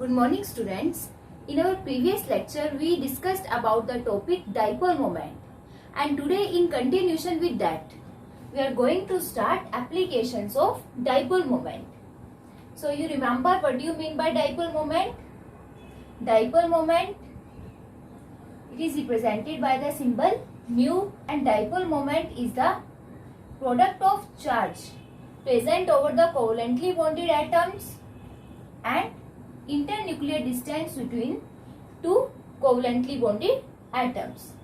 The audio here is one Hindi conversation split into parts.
Good morning students. In our previous lecture we discussed about the topic dipole moment, and today in continuation with that we are going to start applications of dipole moment. So you remember what do you mean by dipole moment? Dipole moment, it is represented by the symbol mu, and dipole moment is the product of charge present over the covalently bonded atoms and internuclear distance between two covalently bonded atoms.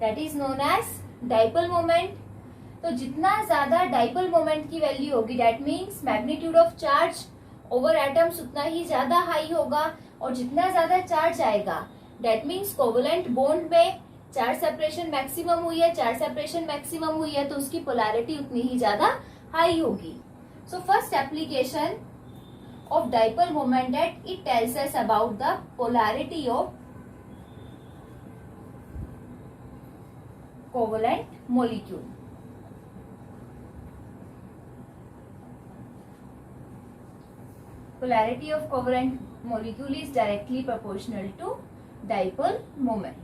That is known as dipole moment. तो जितना ज्यादा डाइपोल मोमेंट की वैल्यू होगी, that means magnitude of charge over atoms उतना ही ज्यादा हाई होगा, और जितना ज्यादा चार्ज आएगा दैट मीन्स कोवलेंट बॉन्ड में चार्ज सेपरेशन मैक्सिमम हुई है, चार्ज सेपरेशन मैक्सिमम हुई है तो उसकी पोलैरिटी उतनी ही ज्यादा हाई होगी. So first application of dipole moment that it tells us about the polarity of covalent molecule. Polarity of covalent molecule is directly proportional to dipole moment.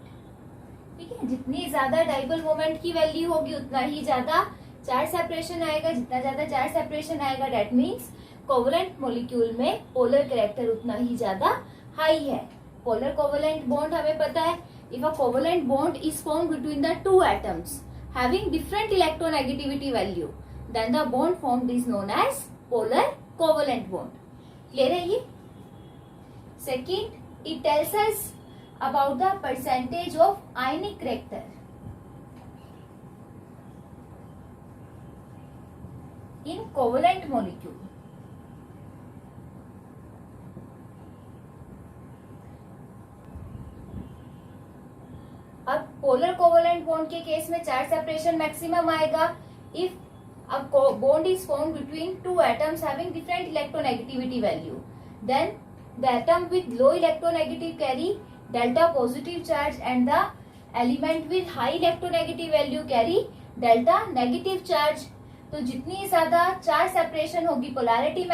ठीक है, जितनी ज्यादा डाइपोल मोमेंट की वैल्यू होगी उतना ही ज्यादा चार्ज सेपरेशन आएगा, जितना ज्यादा चार्ज सेपरेशन आएगा दैट मीन्स कोवलेंट मॉलिक्यूल में पोलर कैरेक्टर उतना ही ज्यादा हाई है. पोलर कोवलेंट बॉन्ड हमें पता है, if a covalent bond is formed between the two atoms having different electronegativity value then the bond formed is known as polar covalent bond. Clear है ये? Second, it tells us about the percentage of ionic character in covalent molecule. अब पोलर कोवलेंट बॉन्ड के केस में चार्ज सेपरेशन मैक्सिमम आएगा if a bond is formed between two atoms having different electronegativity value. Then the atom with low electronegative carry delta positive charge and the element with high electronegative value carry delta negative charge. तो जितनी ज्यादा चार्ज सेपरेशन होगी पोलैरिटी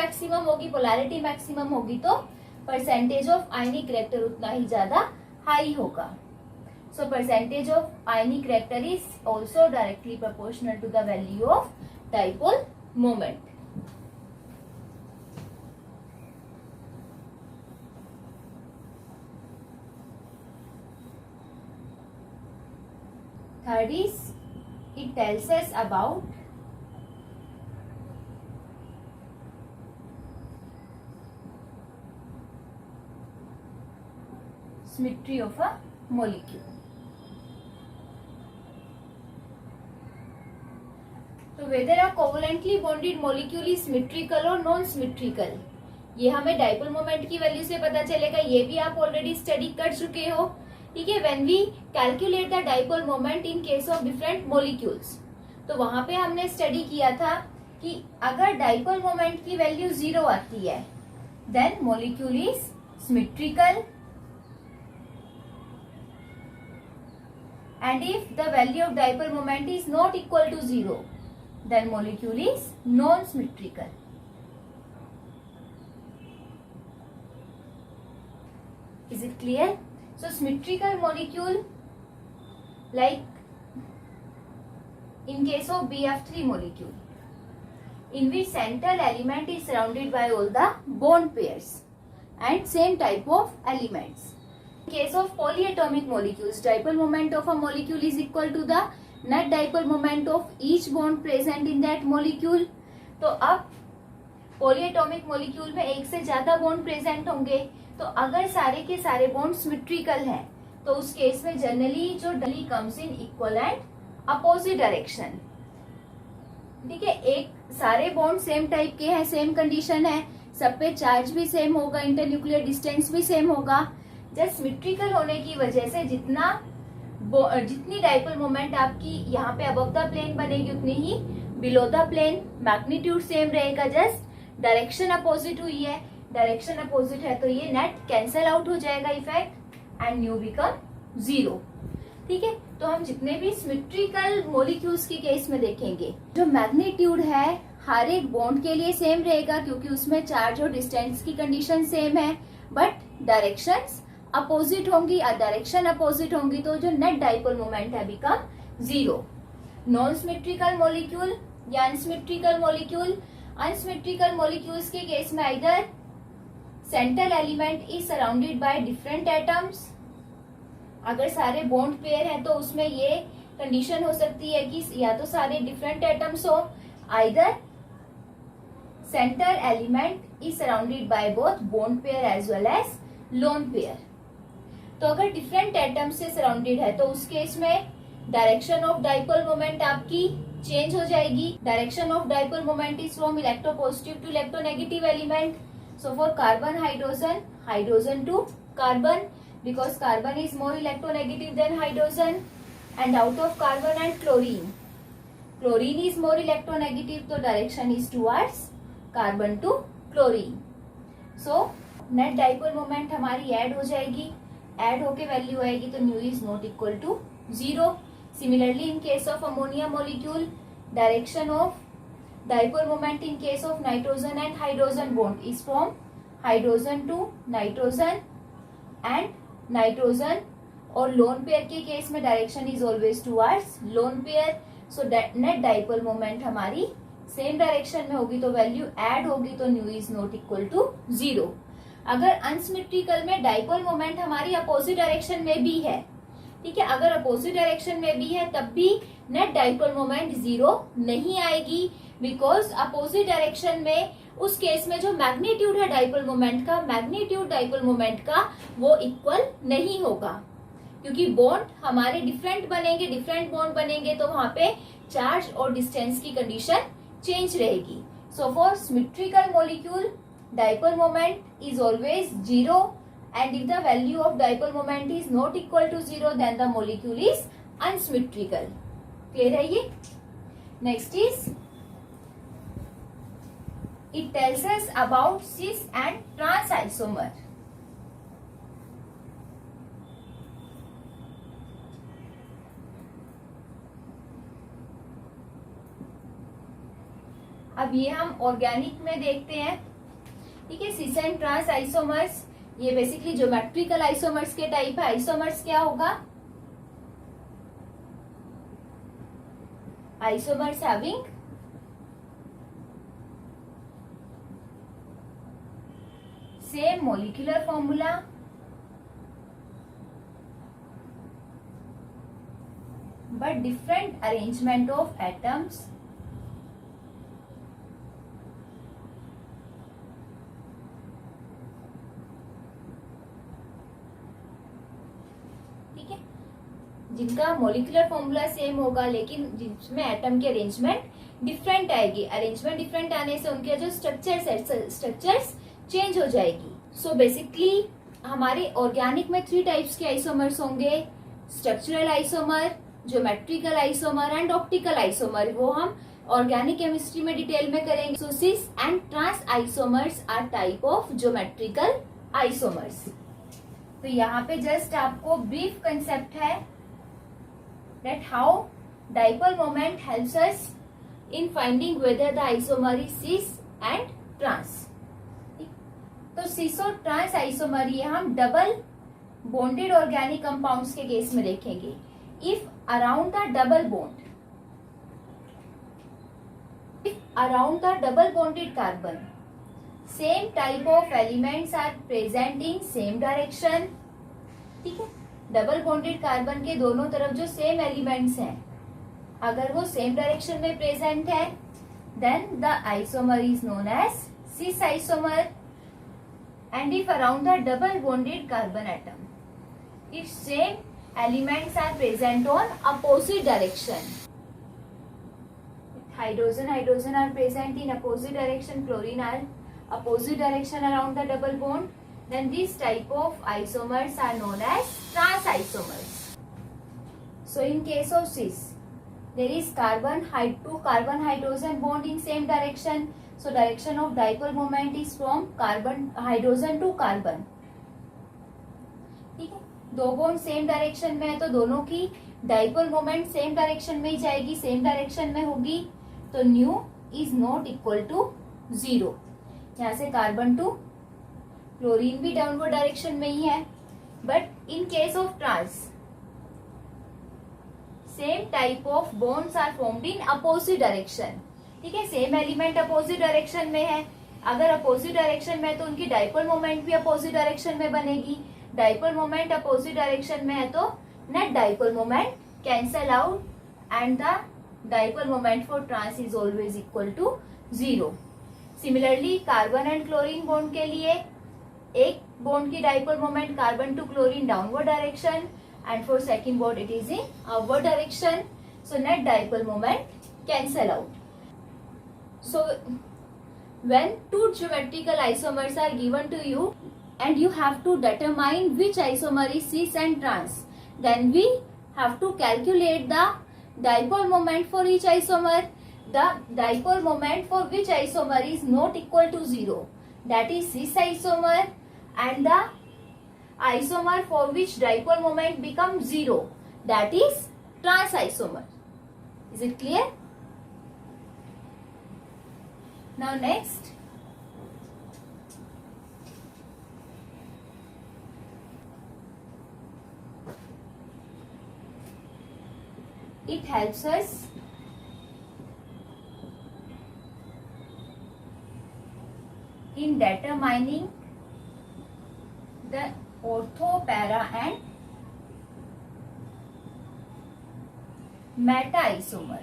मैक्सिमम होगी तो परसेंटेज ऑफ आयनिक कैरेक्टर उतना ही ज्यादा हाई होगा. So percentage of ionic character is also directly proportional to the value of dipole moment. Third is, it tells us about symmetry of a molecule. तो whether a covalently bonded molecule is symmetrical or non-symmetrical, ये हमें डाइपोल मोमेंट की वैल्यू से पता चलेगा. ये भी आप ऑलरेडी स्टडी कर चुके हो. ठीक है, when we calculate the dipole moment in case of different molecules, तो वहां पे हमने स्टडी किया था कि अगर डाइपोल मोमेंट की वैल्यू 0 आती है then molecule is symmetrical, and if the value of dipole moment is not equal to 0 then molecule is non-symmetrical. Is it clear? So symmetrical molecule, like in case of BF3 molecule in which central element is surrounded by all the bond pairs and same type of elements. In case of polyatomic molecules, dipole moment of a molecule is equal to the net dipole moment of each bond present in that molecule. तो अब polyatomic molecule में एक से ज्यादा बॉन्ड प्रेजेंट होंगे, तो अगर सारे के सारे बॉन्ड सिमेट्रिकल हैं तो उस केस में जनरली जो डली comes in equal and opposite direction. ठीक है, एक सारे बॉन्ड सेम टाइप के हैं, सेम कंडीशन है, सब पे चार्ज भी सेम होगा, इंटरन्यूक्लियर डिस्टेंस भी सेम होगा. जस्ट सिमेट्रिकल होने की वजह से जितनी डाइपोल मोमेंट आपकी यहाँ पे अबव द प्लेन बनेगी उतनी ही below the plane magnitude same रहेगा. जस्ट डायरेक्शन अपोजिट हुई है, डायरेक्शन अपोजिट है तो ये नेट कैंसल आउट हो जाएगा इफेक्ट एंड न्यू बिकम 0. ठीक है, तो हम जितने भी सिमेट्रिकल मॉलिक्यूल्स के केस में देखेंगे जो मैग्नीट्यूड है हर एक बॉन्ड के लिए सेम रहेगा क्योंकि उसमें चार्ज और डिस्टेंस की कंडीशन सेम है, बट डायरेक्शंस अपोजिट होंगी, डायरेक्शन अपोजिट होंगी तो जो नेट डाइपोल मोमेंट है बिकम 0. नॉन सिमेट्रिकल मॉलिक्यूल या अनसिमेट्रिकल मॉलिक्यूल, अनसिमेट्रिकल मॉलिक्यूल्स के केस में either central element is surrounded by different atoms. अगर सारे बॉन्ड पेयर हैं तो उसमें ये कंडीशन हो सकती है कि या तो सारे डिफरेंट एटम्स हो, either central element is surrounded by both bond pair as well as lone pair. तो अगर डिफरेंट एटम्स से सराउंडेड है तो उस केस में डायरेक्शन ऑफ डाइपोल मोमेंट आपकी चेंज हो जाएगी. Direction of dipole moment is from electropositive to electronegative element. So for carbon hydrogen, hydrogen to carbon, because carbon is more electronegative than hydrogen, and out of carbon and chlorine, chlorine is more electronegative, so direction is towards carbon to chlorine. So net dipole moment हमारी ऐड हो जाएगी, ऐड होके वैल्यू आएगी तो nu is not equal to 0. Similarly in case of ammonia molecule, direction of dipole moment in case of nitrogen and hydrogen bond is from hydrogen to nitrogen and nitrogen. और लोन पेयर के केस में direction is always towards lone pair. So net dipole moment हमारी सेम डायरेक्शन में होगी तो वैल्यू ऐड होगी तो mu is not equal to 0. अगर अनसिमेट्रिकल में डाइपोल मोमेंट हमारी अपोजिट डायरेक्शन में भी है, ठीक है, अगर अपोजिट डायरेक्शन में भी है तब भी नेट डाइपोल मोमेंट 0 नहीं आएगी, बिकॉज अपोजिट डायरेक्शन में उस केस में जो मैग्नीट्यूड है डाइपोल मोमेंट का, मैग्नीट्यूड डाइपोल मोमेंट का वो इक्वल नहीं होगा क्योंकि बॉन्ड हमारे डिफरेंट बनेंगे, डिफरेंट बॉन्ड बनेंगे तो वहां पे चार्ज और डिस्टेंस की कंडीशन चेंज रहेगी. So for symmetrical molecule dipole moment is always 0 and if the value of dipole moment is not equal to 0 then the molecule is unsymmetrical. Clear है ये? Next is it tells us about cis and trans isomer. अब ये हम ऑर्गेनिक में देखते हैं, ठीक है. सिस एंड ट्रांस आइसोमर्स ये बेसिकली ज्योमेट्रिकल आइसोमर्स के टाइप है. आइसोमर्स क्या होगा? Isomers having same molecular formula but different arrangement of atoms जिनका मोलिकुलर फॉर्मूला सेम होगा लेकिन जिसमें एटम की अरेंजमेंट डिफरेंट आएगी. अरेंजमेंट डिफरेंट आने से उनके जो स्ट्रक्चर्स चेंज हो जाएगी. सो बेसिकली हमारे ऑर्गेनिक में 3 टाइप्स के आइसोमर्स होंगे. Structural isomer, geometrical isomer and optical isomer. वो हम ऑर्गेनिक केमिस्ट्री में डिटेल में करेंगे. So cis and trans isomers are type of geometrical isomers. तो यहाँ पे जस्ट आपको ब्रीफ कंसेप्ट है that how dipole moment helps us in finding whether the isomer is cis and trans. तो cis और trans isomer ये हम डबल bonded organic compounds के केस में देखेंगे. If around the double bonded carbon same type of elements are present in same direction, ठीक है. डबल बॉन्डेड कार्बन के दोनों तरफ जो सेम एलिमेंट्स हैं अगर वो सेम डायरेक्शन में प्रेजेंट है then the isomer is known as cis isomer. And if around the double bonded carbon atom if same elements are present on opposite direction, hydrogen are present in opposite direction, chlorine are opposite direction around the double bond, then this type of isomers are known as trans isomers. So in case of cis there is two carbon hydrogen bond in same direction, so direction of dipole moment is from hydrogen to carbon, ठीक है. 2 बॉन्ड सेम डायरेक्शन में है तो दोनों की डाइपोल मोमेंट सेम डायरेक्शन में ही जाएगी, सेम डायरेक्शन में होगी तो mu is not equal to 0। यहाँ से कार्बन टू क्लोरीन भी डाउनवर्ड डायरेक्शन में ही है, but in case of trans same type of bonds are formed in opposite direction. ठीक है, सेम एलिमेंट अपोजिट डायरेक्शन में है, अगर अपोजिट डायरेक्शन में है तो उनकी डाइपोल मोमेंट भी अपोजिट डायरेक्शन में बनेगी। डाइपोल मोमेंट अपोजिट डायरेक्शन में है तो net dipole moment cancel out and the dipole moment for trans is always equal to 0। Similarly carbon and chlorine bond के लिए एक बॉन्ड की dipole moment carbon to chlorine downward direction and for second bond it is in upward direction, so net dipole moment cancel out. So when two geometrical isomers are given to you and you have to determine which isomer is cis and trans, then we have to calculate the dipole moment for each isomer. The dipole moment for which isomer is not equal to 0, that is cis isomer, and the isomer for which dipole moment becomes 0, that is trans isomer. Is it clear? Now next, it helps us in determining the ortho, para and meta isomer.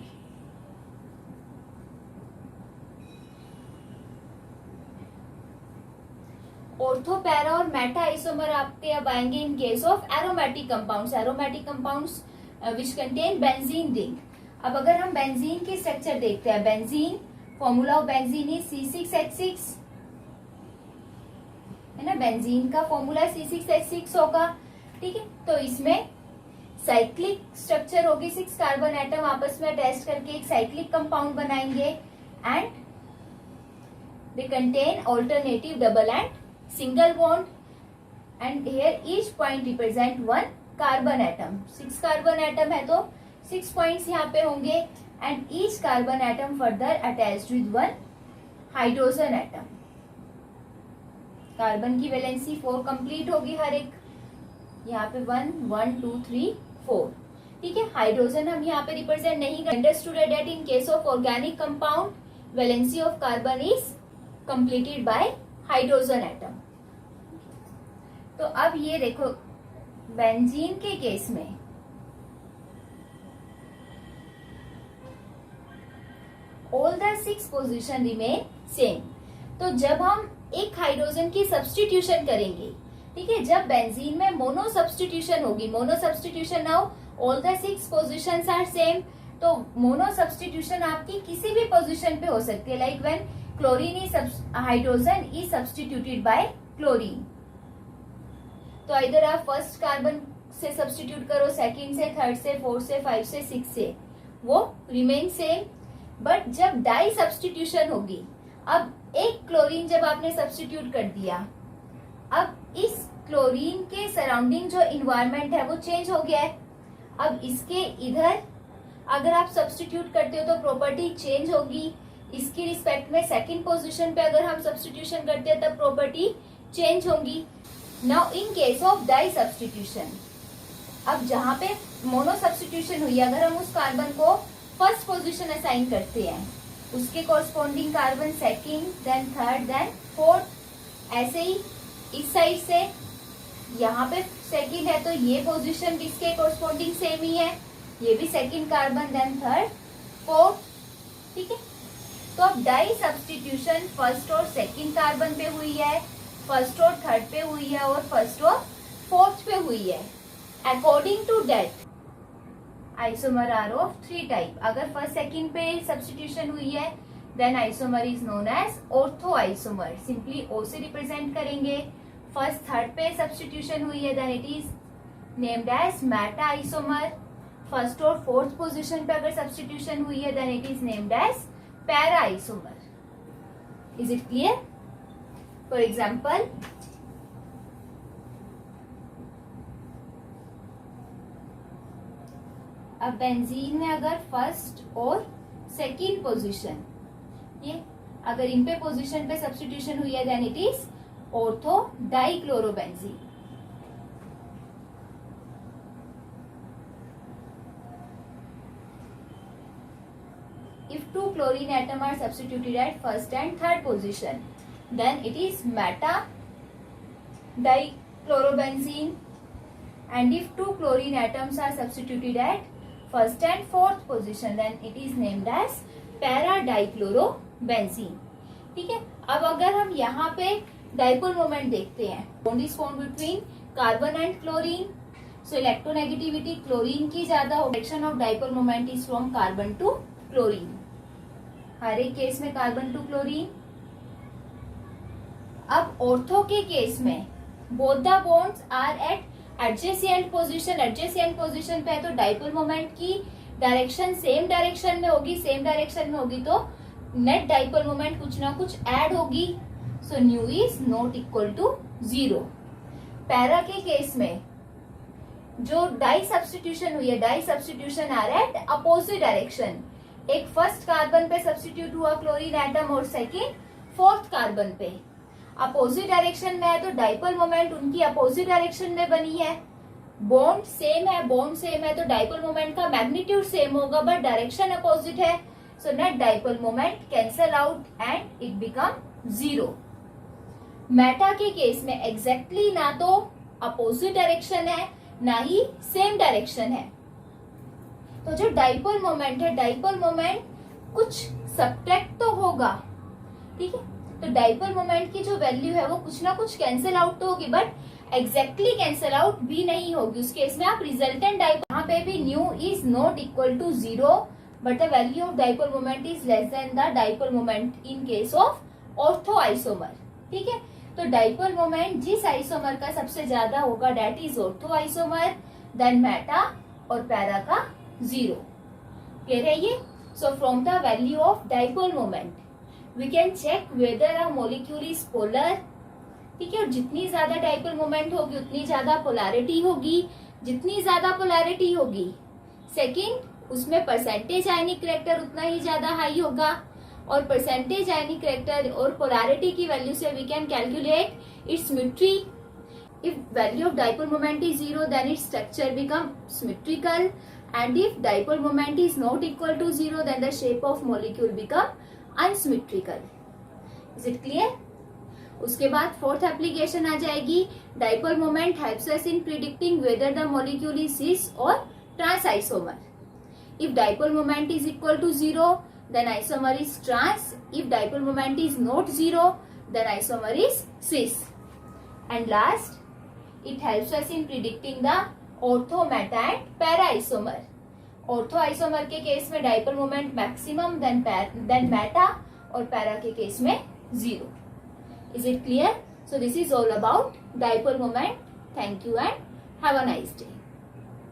Ortho, para और मेटा आइसोमर आपके अब आएंगे इन case of aromatic compounds. Aromatic compounds which contain benzene ring. अब अगर हम बेंजीन की स्ट्रक्चर देखते हैं, benzene formula of benzene is C6H6, है ना, बेंजीन का फॉर्मूला C6H6 होगा। ठीक है, तो इसमें साइक्लिक स्ट्रक्चर होगी, 6 कार्बन एटम आपस में अटैच करके एक साइक्लिक कंपाउंड बनाएंगे and they contain alternative double and single bond and hear each point represent 1 carbon atom. 6 carbon atom है तो 6 पॉइंट्स यहाँ पे होंगे and each carbon atom further attached with 1 hydrogen atom. Carbon की वैलेंसी 4 कंप्लीट होगी हर एक, यहाँ पे 1 1 2 3 4। ठीक है, हाइड्रोजन हम यहाँ पे रिप्रेजेंट नहीं कर। Understood that in case of organic compound valency of carbon is completed by hydrogen atom. तो अब ये देखो बेंजीन के केस में all the 6 position remain same. तो जब हम एक हाइड्रोजन की सब्स्टिट्यूशन करेंगे, ठीक है, जब बेंजीन में मोनो सब्स्टिट्यूशन होगी, mono substitution now all the 6 positions are same, तो मोनो सब्स्टिट्यूशन आपकी किसी भी पोजीशन पे हो सकती है, like when chlorine is hydrogen is substituted by chlorine. तो इधर आप फर्स्ट कार्बन से सब्स्टिट्यूट करो, सेकंड से, थर्ड से, फोर्थ से, 5 से, 6 से, वो रिमेन सेम। बट जब डाई सब्स्टिट्यूशन होगी, अब एक क्लोरीन जब आपने सब्स्टिट्यूट कर दिया, अब इस क्लोरीन के सराउंडिंग जो इन्वायरमेंट है वो चेंज हो गया है। अब इसके इधर अगर आप सब्स्टिट्यूट करते हो तो प्रॉपर्टी चेंज होगी, इसकी रिस्पेक्ट में सेकंड पोजीशन पे अगर हम सब्स्टिट्यूशन करते हैं तब प्रॉपर्टी चेंज होगी। Now in case of di substitution, अब जहां पे मोनो सब्स्टिट्यूशन हुई, अगर हम उस कार्बन को फर्स्ट पोजीशन असाइन करते हैं, उसके corresponding carbon second, then third, then fourth, ऐसे ही इस साइड से यहाँ पे सेकंड है तो ये पोजीशन इसके कॉरस्पॉन्डिंग सेम ही है, ये भी second carbon, then third, fourth. ठीक है, तो अब डाई सब्स्टिट्यूशन फर्स्ट और सेकंड कार्बन पे हुई है, फर्स्ट और थर्ड पे हुई है और फर्स्ट और फोर्थ पे हुई है। According to that isomer are of 3 type. अगर फर्स्ट सेकंड पे सब्स्टिट्यूशन हुई है then isomer is known as ortho isomer, simply O से रिप्रेजेंट करेंगे। फर्स्ट थर्ड पे सब्स्टिट्यूशन हुई है then it is named as meta isomer. First और फोर्थ पोजीशन पे अगर सब्स्टिट्यूशन हुई है then it is named as para isomer. Is it clear? For example, अब बेंजीन में अगर फर्स्ट और सेकंड पोजीशन ये अगर इन पे पोजीशन पे सब्स्टिट्यूशन हुई है then it is ortho dichlorobenzene. If two chlorine atom are substituted at first and third position, then it is meta dichlorobenzene. And if two chlorine atoms are substituted at first and fourth position, then it is named as para dichlorobenzene. ठीक है, अब अगर हम यहाँ पे डाइपोल मोमेंट देखते हैं, bond is formed between carbon and chlorine, so electronegativity chlorine की ज्यादा, direction of dipole moment is from carbon to chlorine, हर एक केस में कार्बन टू क्लोरीन। अब ऑर्थो के केस में both the bonds are at adjacent position, adjacent position पे है तो डाइपोल मोमेंट की डायरेक्शन सेम डायरेक्शन में होगी, सेम डायरेक्शन में होगी तो नेट डाइपोल मोमेंट कुछ ना कुछ ऐड होगी, so mu is not equal to 0। Para के केस में जो डाई सब्स्टिट्यूशन हुई है, di substitution are at opposite direction, एक फर्स्ट कार्बन पे सब्स्टिट्यूट हुआ क्लोरीन एटम और सेकेंड फोर्थ कार्बन पे, अपोजिट डायरेक्शन में है तो डाइपोल मोमेंट उनकी अपोजिट डायरेक्शन में बनी है, बॉन्ड सेम है, बॉन्ड सेम है तो डाइपोल मोमेंट का मैग्नीट्यूड सेम होगा बट डायरेक्शन अपोजिट है, सो net dipole moment cancel out and it become 0। Meta के केस में एग्जैक्टली ना तो अपोजिट डायरेक्शन है ना ही सेम डायरेक्शन है, तो जो डाइपोल मोमेंट है, डाइपोल मोमेंट कुछ सब्ट्रैक्ट तो होगा, ठीक है, तो डाइपोल मोमेंट की जो वैल्यू है वो कुछ ना कुछ कैंसिल आउट तो होगी बट एग्जैक्टली कैंसिल आउट भी नहीं होगी। उस केस में आप रिजल्टेंट डाइपोल, यहाँ पे भी mu is not equal to 0 but the value of dipole moment is less than the dipole moment in case of ortho isomer. ठीक है, तो डाइपोल मोमेंट जिस आइसोमर का सबसे ज्यादा होगा that is ortho isomer, then meta और पैरा का 0। क्लियर है ये? So from the value of dipole moment we can check whether a molecule is polar. ठीक है, और जितनी ज्यादा डाइपोल मोमेंट होगी उतनी ज्यादा पोलैरिटी होगी, जितनी ज्यादा पोलैरिटी होगी सेकंड उसमें परसेंटेज आयनिक कैरेक्टर उतना ही ज्यादा हाई होगा, और परसेंटेज आयनिक कैरेक्टर और पोलैरिटी की वैल्यू से we can calculate its symmetry. If value of dipole moment is 0 then its structure become symmetrical, and if dipole moment is not equal to 0 then the shape of molecule become unsymmetrical. Is it clear? उसके बाद फोर्थ एप्लीकेशन आ जाएगी, dipole moment helps us in predicting whether the molecule is cis और trans isomer. If dipole moment is equal to 0 then isomer is trans, if dipole moment is not 0 then isomer is cis, and last it helps us in predicting the ortho, meta and para isomer. Ortho isomer के केस में dipole moment maximum then meta, और पैरा के केस में 0। Is it clear? So this is all about dipole moment. Thank you and have a nice day.